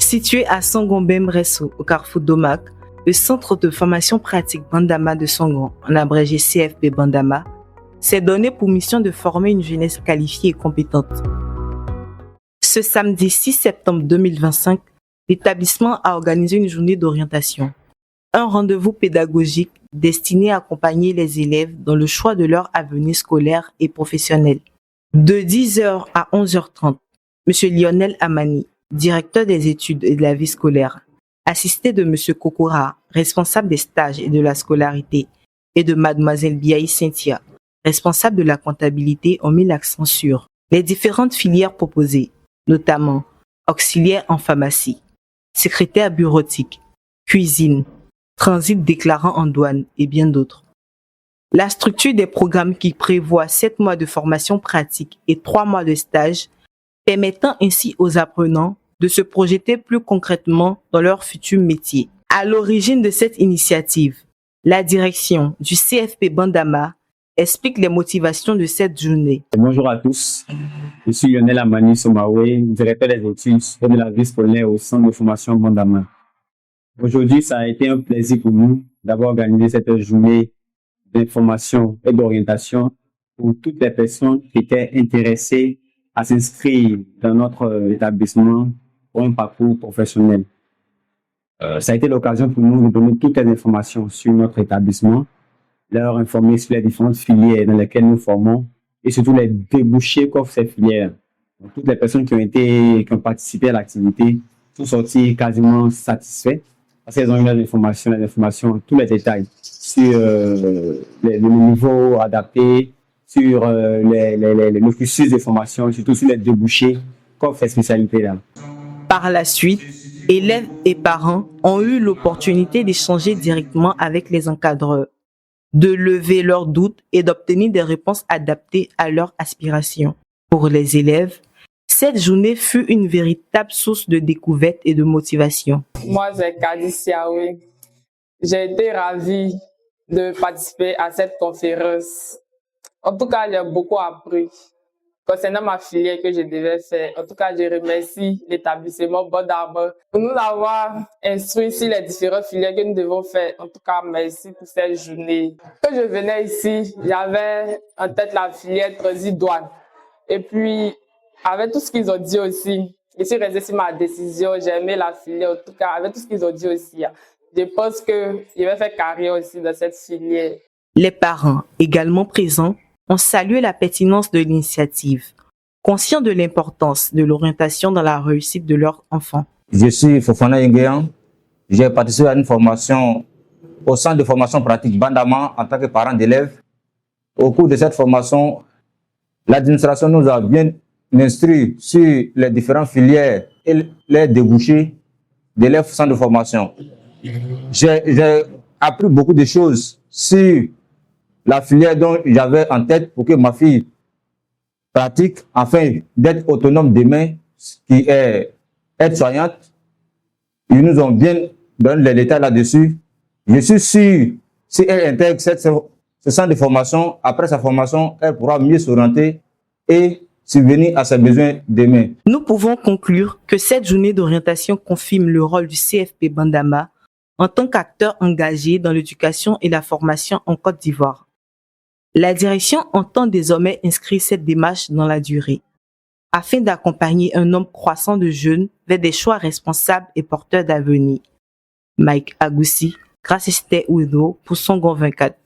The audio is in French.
Situé à Songombe-Mresso, au carrefour d'Omak, le centre de formation pratique Bandama de Songon, en abrégé CFP Bandama, s'est donné pour mission de former une jeunesse qualifiée et compétente. Ce samedi 6 septembre 2025, l'établissement a organisé une journée d'orientation, un rendez-vous pédagogique destiné à accompagner les élèves dans le choix de leur avenir scolaire et professionnel. De 10h à 11h30, M. Lionel Amani, directeur des études et de la vie scolaire, assisté de M. Kokora, responsable des stages et de la scolarité, et de Mlle Biaï Cynthia, responsable de la comptabilité, ont mis l'accent sur les différentes filières proposées, notamment auxiliaire en pharmacie, secrétaire bureautique, cuisine, transit déclarant en douane et bien d'autres. La structure des programmes qui prévoit 7 mois de formation pratique et 3 mois de stage, permettant ainsi aux apprenants de se projeter plus concrètement dans leur futur métier. À l'origine de cette initiative, la direction du CFP Bandama explique les motivations de cette journée. Bonjour à tous, je suis Lionel Amani Somawe, directeur des études et de la vie scolaire au centre de formation Bandama. Aujourd'hui, ça a été un plaisir pour nous d'avoir organisé cette journée d'information et d'orientation pour toutes les personnes qui étaient intéressées à s'inscrire dans notre établissement pour un parcours professionnel. Ça a été l'occasion pour nous de donner toutes les informations sur notre établissement, leur informer sur les différentes filières dans lesquelles nous formons et surtout les débouchés qu'offrent ces filières. Donc, toutes les personnes qui ont participé à l'activité sont sorties quasiment satisfaites parce qu'elles ont eu les informations, tous les détails sur le niveau adapté, sur le cursus de formation, surtout sur les débouchés qu'offrent ces spécialités-là. Par la suite, élèves et parents ont eu l'opportunité d'échanger directement avec les encadreurs, de lever leurs doutes et d'obtenir des réponses adaptées à leurs aspirations. Pour les élèves, cette journée fut une véritable source de découverte et de motivation. Moi, c'est Kadi Siaoui. J'ai été ravie de participer à cette conférence. En tout cas, j'ai beaucoup appris concernant ma filière que je devais faire. En tout cas, je remercie l'établissement Bandama pour nous avoir instruits sur les différentes filières que nous devons faire. En tout cas, merci pour cette journée. Quand je venais ici, j'avais en tête la filière transit douane. Et puis, avec tout ce qu'ils ont dit aussi, je suis restée sur ma décision, j'ai aimé la filière. En tout cas, avec tout ce qu'ils ont dit aussi, je pense que je vais faire carrière aussi dans cette filière. Les parents, également présents, ont salué la pertinence de l'initiative, conscients de l'importance de l'orientation dans la réussite de leurs enfants. Je suis Fofana Nguyen. J'ai participé à une formation au centre de formation pratique Bandama en tant que parent d'élèves. Au cours de cette formation, l'administration nous a bien instruit sur les différentes filières et les débouchés d'élèves au centre de formation. J'ai appris beaucoup de choses sur la filière dont j'avais en tête pour que ma fille pratique afin d'être autonome demain, qui est aide-soignante. Ils nous ont bien donné les détails là-dessus. Je suis sûr, si elle intègre ce centre de formation, après sa formation, elle pourra mieux s'orienter et subvenir à ses besoins demain. Nous pouvons conclure que cette journée d'orientation confirme le rôle du CFP Bandama en tant qu'acteur engagé dans l'éducation et la formation en Côte d'Ivoire. La direction entend désormais inscrire cette démarche dans la durée, afin d'accompagner un nombre croissant de jeunes vers des choix responsables et porteurs d'avenir. Mike Agoussi, Graciste Oudo pour Songon 24.